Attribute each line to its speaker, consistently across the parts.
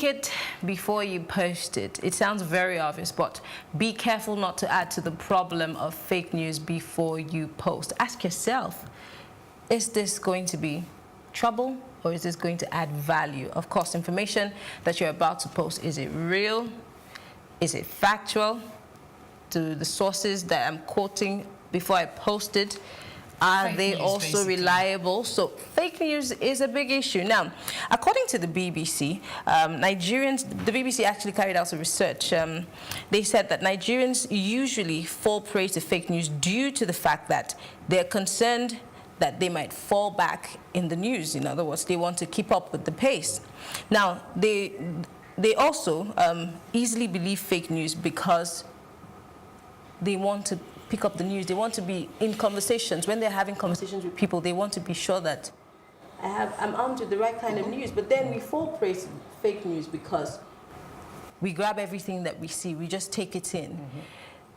Speaker 1: Think it before you post it. It sounds very obvious, but be careful not to add to the problem of fake news before you post. Ask yourself, is this going to be trouble or is this going to add value? Of course, information that you're about to post, is it real? Is it factual? Do the sources that I'm quoting before I post it, are
Speaker 2: Fake
Speaker 1: they
Speaker 2: news,
Speaker 1: also
Speaker 2: basically
Speaker 1: reliable? So fake news is a big issue. Now, according to the BBC, the BBC actually carried out some research. They said that Nigerians usually fall prey to fake news due to the fact that they're concerned that they might fall back in the news. In other words, they want to keep up with the pace. Now, they also easily believe fake news because they want to pick up the news. They want to be in conversations. When they're having conversations with people, they want to be sure that I'm armed with the right kind of news. But then we fall prey to fake news because we grab everything that we see. We just take it in.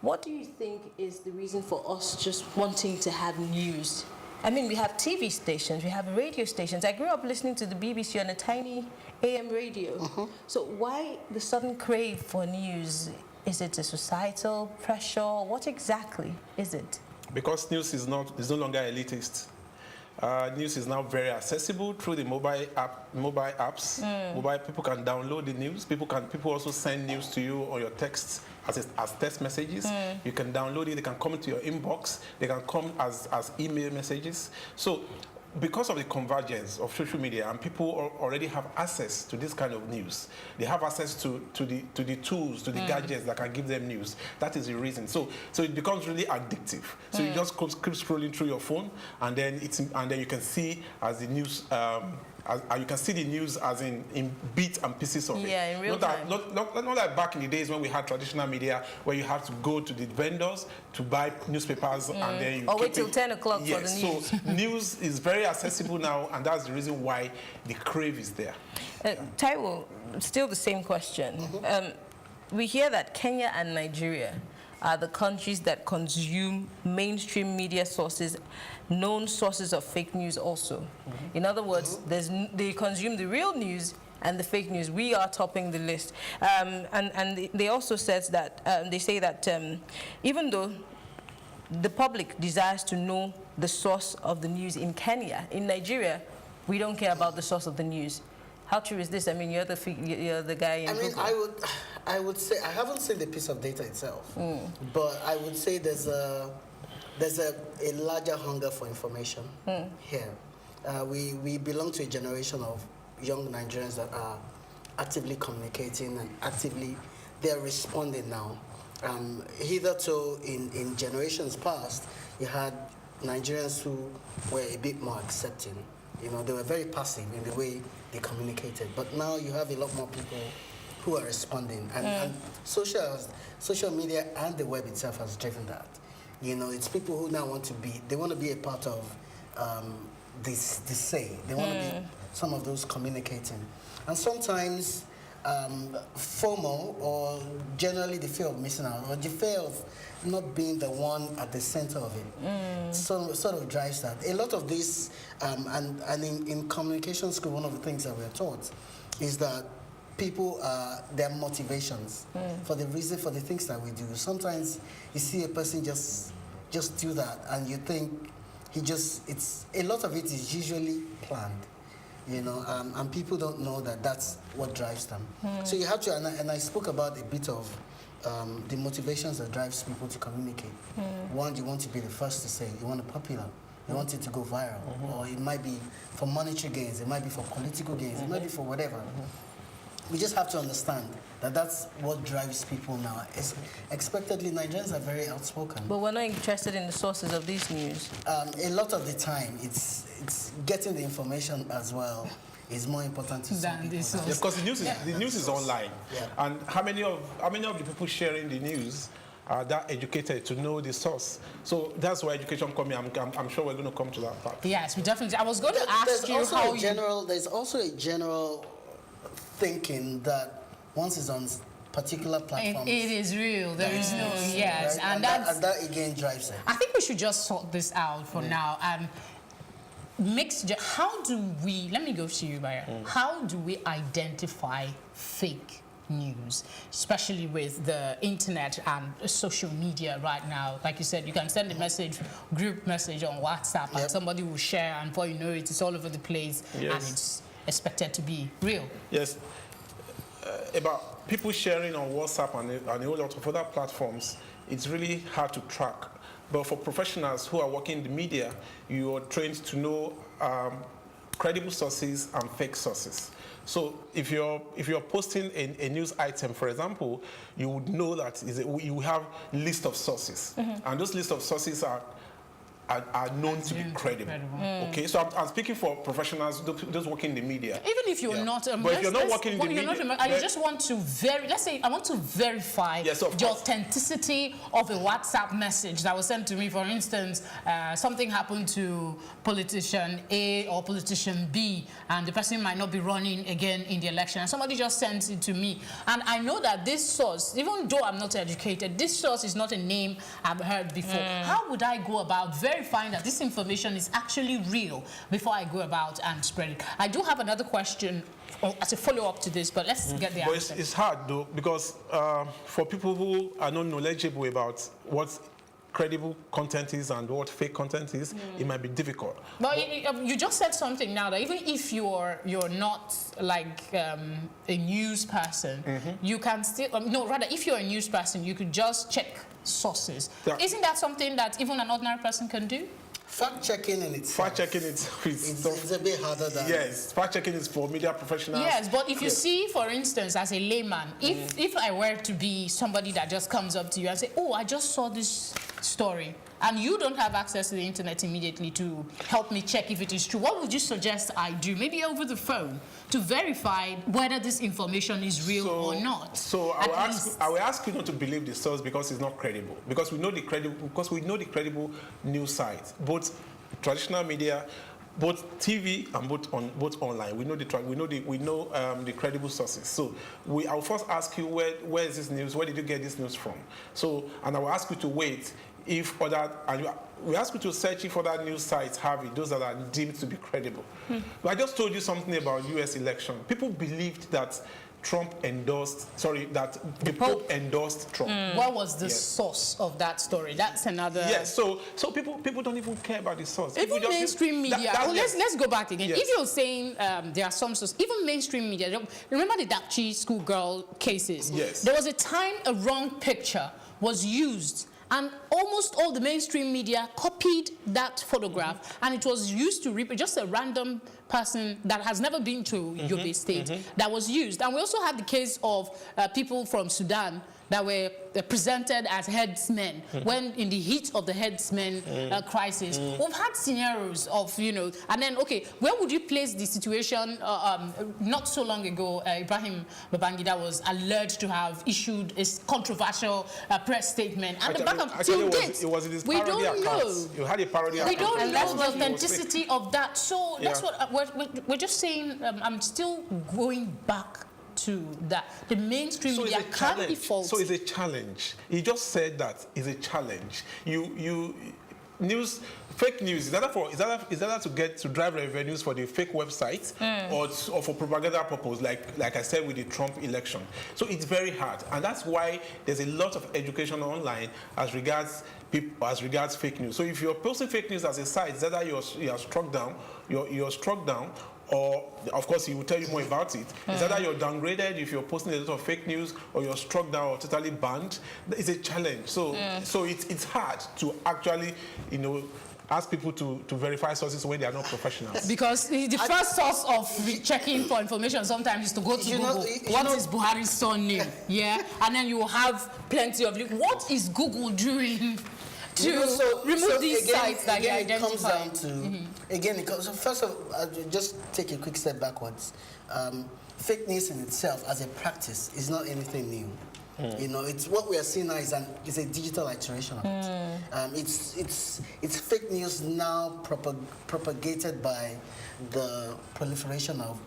Speaker 1: What do you think is the reason for us just wanting to have news? I mean, we have TV stations, we have radio stations. I grew up listening to the BBC on a tiny AM radio. So why the sudden crave for news? Is it a societal pressure? What exactly is it?
Speaker 3: Because news is no longer elitist. News is now very accessible through the mobile apps. Mobile people can download the news. People also send news to you on your texts as text messages. You can download it. They can come into your inbox. They can come as email messages. So, because of the convergence of social media, and people already have access to this kind of news, they have access to the tools, to the gadgets that can give them news. That is the reason. So it becomes really addictive. So you just keep scrolling through your phone, and then you can see as the news. You can see the news as in bits and pieces of it.
Speaker 1: Yeah, in real time.
Speaker 3: Not like back in the days when we had traditional media where you had to go to the vendors to buy newspapers and then you
Speaker 1: wait till 10 o'clock for the news.
Speaker 3: So news is very accessible now, and that's the reason why the crave is there.
Speaker 1: Taiwo, still the same question. We hear that Kenya and Nigeria are the countries that consume mainstream media sources, known sources of fake news also. In other words, they consume the real news and the fake news. We are topping the list. And they also says that, they say that even though the public desires to know the source of the news in Kenya, in Nigeria, we don't care about the source of the news. How true is this? I mean, you're the guy in Google.
Speaker 4: I would say, I haven't seen the piece of data itself, but I would say there's a larger hunger for information here. We belong to a generation of young Nigerians that are actively communicating and they're responding now. Hitherto, in generations past, you had Nigerians who were a bit more accepting. You know, they were very passive in the way they communicated. But now you have a lot more people who are responding. And social media and the web itself has driven that. You know, it's people who now want to be a part of this say. They want to be some of those communicating. And sometimes FOMO, or generally the fear of missing out, or the fear of not being the one at the center of it, sort of drives that. A lot of this, and in communication school, one of the things that we're taught is that people, their motivations for the things that we do. Sometimes you see a person just do that, and you think a lot of it is usually planned. You know, and people don't know that that's what drives them. So you have to, and I spoke about a bit of the motivations that drives people to communicate. One, you want to be the first to say, you want it popular, you want it to go viral, or it might be for monetary gains, it might be for political gains, it might be for whatever. We just have to understand that that's what drives people now. Expectedly, Nigerians are very outspoken.
Speaker 1: But we're not interested in the sources of this news.
Speaker 4: A lot of the time, it's getting the information as well is more important to some people.
Speaker 3: Yes, because the news is online.
Speaker 4: Yeah.
Speaker 3: And how many of the people sharing the news are that educated to know the source? So that's where education comes in. I'm sure we're going to come to that part.
Speaker 2: Yes, we definitely. I was going to ask you how
Speaker 4: There's also a general thinking that once it's on particular platforms,
Speaker 2: it is real. There is no
Speaker 4: right? and that again drives it.
Speaker 2: I think we should just sort this out for now. how do we, let me go to you, Bayo. How do we identify fake news, especially with the internet and social media right now? Like you said, you can send a message, group message on WhatsApp, and somebody will share, and before you know it, it's all over the place, and it's expected to be real.
Speaker 3: Yes. About people sharing on WhatsApp and a whole lot of other platforms, it's really hard to track. But for professionals who are working in the media, you are trained to know credible sources and fake sources. So if you're posting a news item, for example, you would know that you have list of sources, and those list of sources are known to be credible. Okay, so I'm speaking for professionals, those working in the media.
Speaker 2: Even if you're not,
Speaker 3: but if you're not working in the media,
Speaker 2: I just want to let's say I want to verify the authenticity of a WhatsApp message that was sent to me. For instance, something happened to politician A or politician B, and the person might not be running again in the election, and somebody just sends it to me, and I know that this source, even though I'm not educated, this source is not a name I've heard before. How would I go about verifying that this information is actually real before I go about and spread it? I do have another question as a follow-up to this, but let's get the answer.
Speaker 3: It's hard though, because for people who are not knowledgeable about what credible content is and what fake content is, it might be difficult.
Speaker 2: But you just said something now that even if you're not like a news person, you can still no, rather if you're a news person, you could just check sources.
Speaker 3: Yeah.
Speaker 2: Isn't that something that even an ordinary person can do?
Speaker 4: Fact-checking in itself.
Speaker 3: Fact-checking
Speaker 4: it's a bit harder than...
Speaker 3: Yes, fact-checking is for media professionals.
Speaker 2: Yes, but if you see, for instance, as a layman, if I were to be somebody that just comes up to you and say, oh, I just saw this story, and you don't have access to the internet immediately to help me check if it is true, what would you suggest I do, maybe over the phone, to verify whether this information is real or not?
Speaker 3: So I will ask you not to believe the source because it's not credible. Because we know the credible news sites, both traditional media, both TV and both online. We know the credible sources. So I'll first ask you where is this news? Where did you get this news from? So, and I will ask you to wait if we ask you to search if other news sites have it, those that are deemed to be credible. But I just told you something about U.S. election. People believed that that the Pope endorsed Trump.
Speaker 2: What was the source of that story? That's another...
Speaker 3: Yes, so people don't even care about the source.
Speaker 2: Even mainstream media. Let's go back again.
Speaker 3: Yes.
Speaker 2: If you're saying there are some sources, even mainstream media, remember the Dakchi schoolgirl cases?
Speaker 3: Yes.
Speaker 2: There was a time a wrong picture was used, and almost all the mainstream media copied that photograph, and it was used to just a random person that has never been to Yobe State that was used. And we also had the case of people from Sudan that were presented as headsmen when in the heat of the headsmen crisis. We've had scenarios of, and then, okay, where would you place the situation? Not so long ago, Ibrahim Babangida was alleged to have issued a controversial press statement. And
Speaker 3: it was in his parody accounts. You had a parody account.
Speaker 2: We don't know the authenticity of that. So that's what we're just saying. I'm still going back to that. The mainstream media can't be faulted.
Speaker 3: So it's a challenge. He just said that it's a challenge. Fake news is either to drive revenues for the fake websites or for propaganda purpose, like I said with the Trump election. So it's very hard, and that's why there's a lot of education online as regards fake news. So if you're posting fake news as a site, it's either you're struck down, or of course he will tell you more about it. It's either you're downgraded if you're posting a lot of fake news, or you're struck down or totally banned. It's a challenge. So it's hard to actually ask people to verify sources when they are not professionals.
Speaker 2: Because the first source of checking for information sometimes is to go to Google. What is Buhari's son name? Yeah, and then you will have plenty of what is Google doing to remove these sites that you identify?
Speaker 4: It comes down to so first of all, I'll just take a quick step backwards. Fake news in itself as a practice is not anything new. It's what we are seeing now is a digital iteration of it. It's fake news now propagated by the proliferation of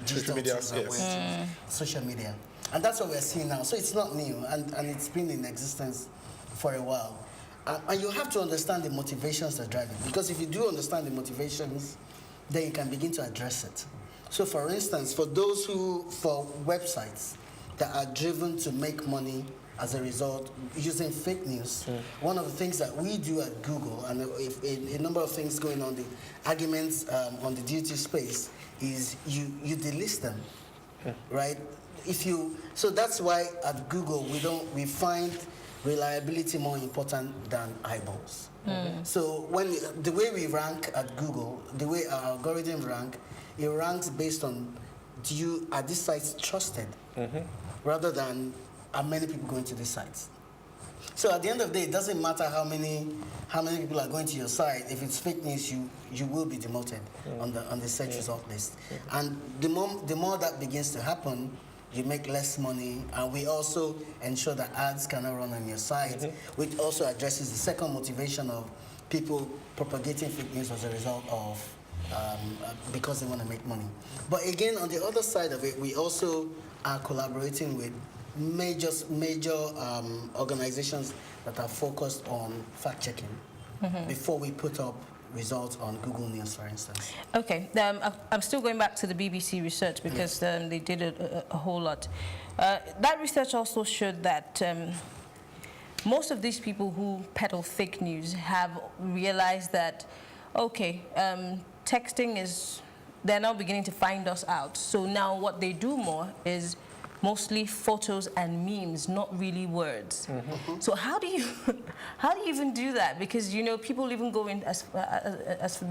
Speaker 4: digital tools and social media, and that's what we are seeing now. So it's not new, and it's been in existence for a while. And you have to understand the motivations that drive it. Because if you do understand the motivations, then you can begin to address it. So for instance, for websites that are driven to make money as a result using fake news, one of the things that we do at Google, and if a number of things going on, the arguments on the duty space, is you delist them, right? So that's why at Google we find reliability more important than eyeballs. So the way we rank at Google, the way our algorithm it ranks based on are these sites trusted, rather than are many people going to these sites. So at the end of the day, it doesn't matter how many people are going to your site. If it's fake news, you will be demoted on the search result list. And the more that begins to happen, you make less money, and we also ensure that ads cannot run on your site, which also addresses the second motivation of people propagating fake news as a result of because they want to make money. But again, on the other side of it, we also are collaborating with major organizations that are focused on fact-checking before we put up results on Google News, for instance.
Speaker 1: Okay, I'm still going back to the BBC research because they did a whole lot. That research also showed that most of these people who peddle fake news have realized that, okay, texting they're now beginning to find us out. So now what they do more is mostly photos and memes, not really words. So how do you even do that? Because people even go in as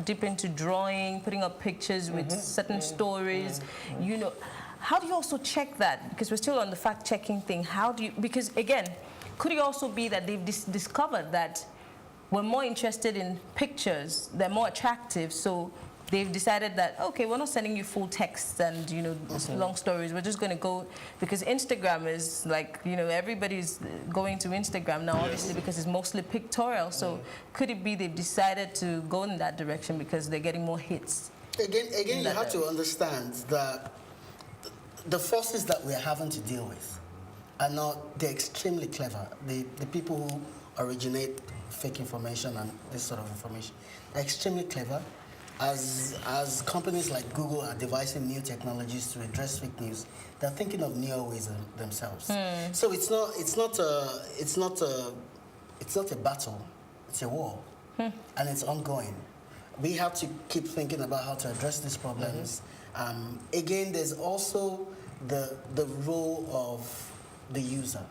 Speaker 1: deep into drawing, putting up pictures with certain stories. How do you also check that? Because we're still on the fact-checking thing. Because again, could it also be that they've discovered that we're more interested in pictures, they're more attractive, so they've decided that, okay, we're not sending you full texts and, long stories. We're just going to go, because Instagram is like, everybody's going to Instagram now, obviously, because it's mostly pictorial. So could it be they've decided to go in that direction because they're getting more hits?
Speaker 4: Again, you have to understand that the forces that we're having to deal with they're extremely clever. The people who originate fake information and this sort of information are extremely clever. As companies like Google are devising new technologies to address fake news, they're thinking of newer ways themselves. So it's not a battle, it's a war, and it's ongoing. We have to keep thinking about how to address these problems. Again, there's also the role of the user.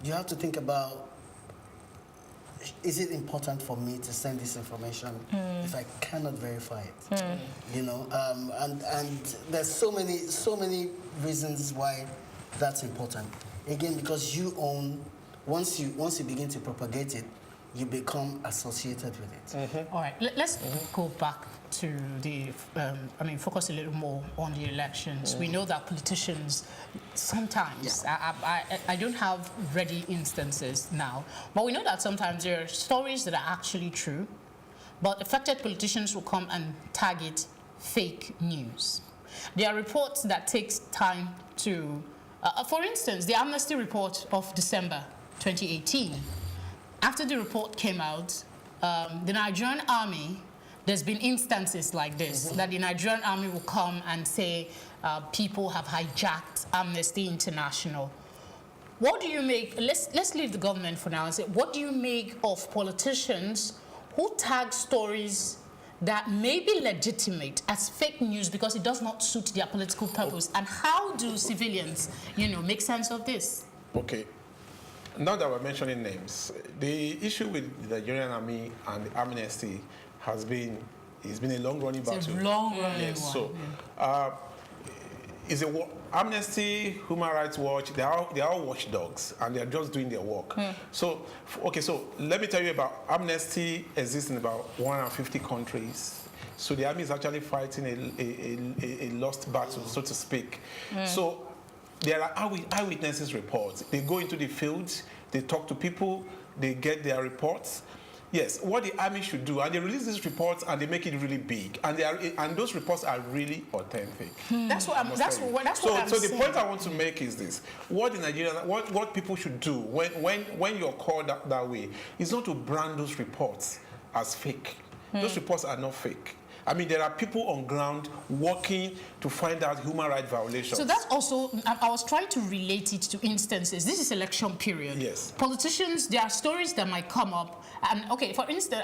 Speaker 4: You have to think about, is it important for me to send this information if I cannot verify it? And there's so many reasons why that's important. Again, because you own, once you begin to propagate it, you become associated with it.
Speaker 2: All right, let's go back to the, focus a little more on the elections. We know that politicians sometimes, I don't have ready instances now, but we know that sometimes there are stories that are actually true, but affected politicians will come and target fake news. There are reports that takes time to, for instance, the amnesty report of December 2018. After the report came out, the Nigerian army, there's been instances like this, that the Nigerian army will come and say people have hijacked Amnesty International. What do you make, let's leave the government for now and say, what do you make of politicians who tag stories that may be legitimate as fake news because it does not suit their political purpose? And how do civilians, make sense of this?
Speaker 3: Okay. Now that we're mentioning names, the issue with the Nigerian army and the amnesty it's been a long-running battle.
Speaker 2: It's a long-running
Speaker 3: yes,
Speaker 2: one.
Speaker 3: So, Amnesty, Human Rights Watch, they are all watchdogs, and they're just doing their work. So let me tell you about Amnesty exists in about 150 countries. So the army is actually fighting a lost battle, so to speak. So there are eyewitnesses reports. They go into the fields, they talk to people, they get their reports. Yes, what the army should do, and they release these reports and they make it really big, and those reports are really authentic.
Speaker 2: That's what I'm
Speaker 3: So the
Speaker 2: saying.
Speaker 3: point I want to make is this: what the Nigerian, what people should do when you're called that way is not to brand those reports as fake. Those reports are not fake. I mean, there are people on ground working to find out human rights violations.
Speaker 2: So that's also, I was trying to relate it to instances. This is election period.
Speaker 3: Yes.
Speaker 2: Politicians, there are stories that might come up. And okay, for instance,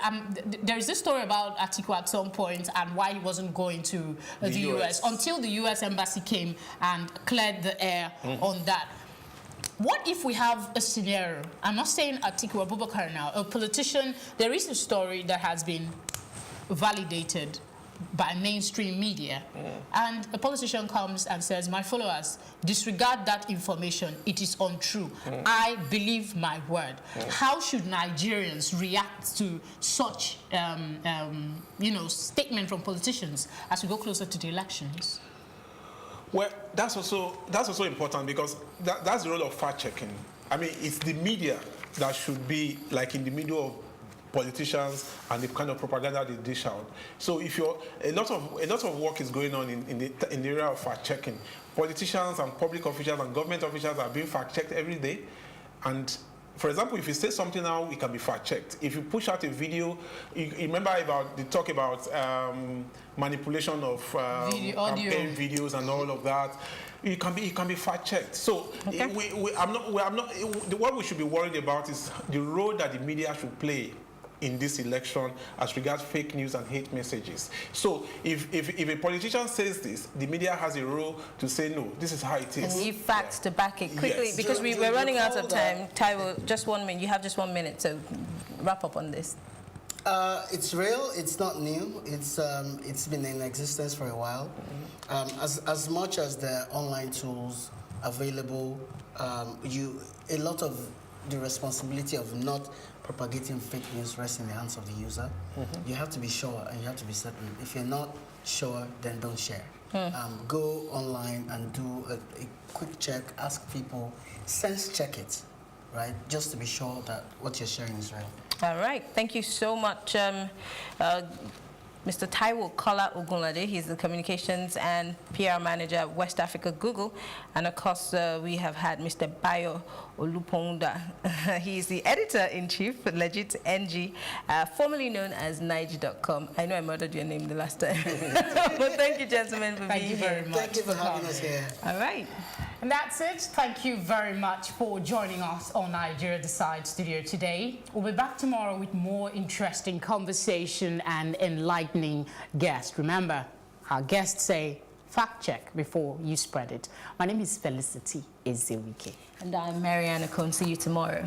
Speaker 2: there is this story about Atiku at some point and why he wasn't going to the US until the US embassy came and cleared the air on that. What if we have a scenario? I'm not saying Atiku Abubakar now, a politician, there is a story that has been validated by mainstream media, and a politician comes and says, my followers, disregard that information, it is untrue. I believe my word. How should Nigerians react to such statement from politicians as we go closer to the elections?
Speaker 3: Well, that's also important, because that's the role of fact-checking. I mean, it's the media that should be like in the middle of politicians and the kind of propaganda they dish out. So if a lot of work is going on in the area of fact-checking. Politicians and public officials and government officials are being fact-checked every day. And for example, if you say something now, it can be fact-checked. If you push out a video, you remember about the talk about manipulation of campaign videos and all of that. It can be fact-checked. So
Speaker 2: okay.
Speaker 3: What we should be worried about is the role that the media should play in this election as regards fake news and hate messages. So if a politician says this, the media has a role to say, no, this is how it is.
Speaker 1: And give facts to back it quickly,
Speaker 3: Yes.
Speaker 1: because we're running out of time. Taiwo, just 1 minute. You have just 1 minute to wrap up on this.
Speaker 4: It's real. It's not new. It's been in existence for a while. As much as the online tools available, a lot of the responsibility of not propagating fake news rests in the hands of the user. You have to be sure and you have to be certain. If you're not sure, then don't share. Go online and do a quick check. Ask people. Sense check it, right? Just to be sure that what you're sharing is real.
Speaker 1: All right. Thank you so much, Mr. Taiwo Kola-Ogunlade. He's the Communications and PR Manager at West Africa Google. And of course, we have had Mr. Bayo Olopohunda. He's the Editor-in-Chief at legit.ng, formerly known as legit.com. I know I murdered your name the last time. But thank you, gentlemen, for being here.
Speaker 2: Thank you very much.
Speaker 4: Thank you for having us here.
Speaker 1: All right.
Speaker 2: And that's it. Thank you very much for joining us on Nigeria Decide Studio today. We'll be back tomorrow with more interesting conversation and enlightening guests. Remember, our guests say, fact check before you spread it. My name is Felicity Ezewike.
Speaker 1: And I'm Mariana Cohn. See you tomorrow.